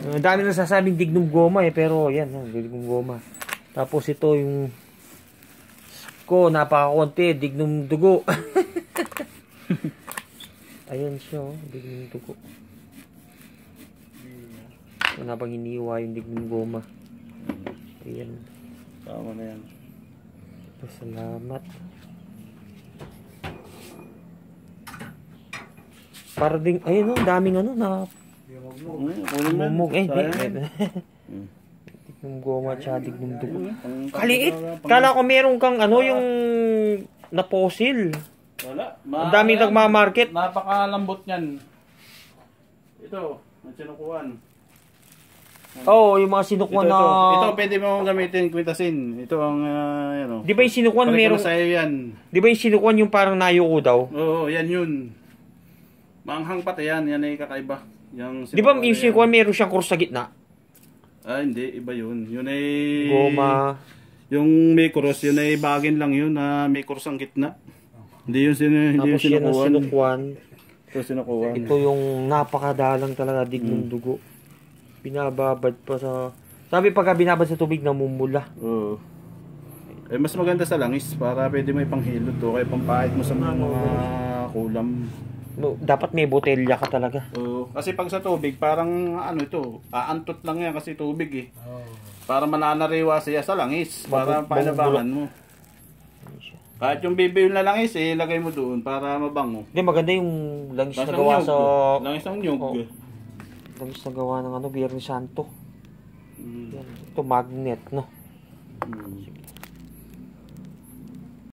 Ang dami na sasabing dignum goma eh, pero yan, dignum goma. Tapos ito yung ko, napakakonti, dignum dugo. Ayan siya, oh, dignum dugo. Wala bang hiniwa yung dignum goma. Ayan. Tama na yan. Salamat. Para ding, ayun, oh, daming ano na mumug. Dignum goma tsaka dignum dugo. Kaliit. Kala ko meron kang ano yung naposil. Wala. Ang daming nagmamarket. Napakalambot niyan. Ito, ang sinukuan. Oo, yung mga sinukuan na... Ito pwede mo gamitin kwintasin. Ito ang, Di ba yung sinukuan meron... sa'yo yan. Di ba yung sinukuan yung parang nayuko daw? Oo, yan yun. Maanghang pati yan. Yan ay kakaiba. Di ba yung sinukuan meron siyang kursa sa gitna? Ah, hindi. Iba yun. Yun ay... Goma. Yung may cross, yun ay bagin lang yun na may cross ang gitna. Hindi yun Tapos yan ang sinukuan. Ito sinukuan. Ito yung napakadalang talaga dignum dugo. Binababad pa sa... Sabi pagka binabad sa tubig, namumula. Oo. Eh, mas maganda sa langis para pwede mo ipanghilot to. Kaya pampahit mo sa mga kulam. Dapat may botelya ka talaga. Oo. Kasi pag sa tubig, parang ano ito, aantot lang yan kasi tubig eh. Para mananariwa siya sa langis. Para panabangan mo. Kahit yung bibiyol na langis eh, ilagay mo doon para mabango. Hindi, maganda yung langis na gawa sa... Langis ng nyug. Oh. Langis na gawa ng ano, Biyernes Santo. Yan. Ito magnet, no? Sige.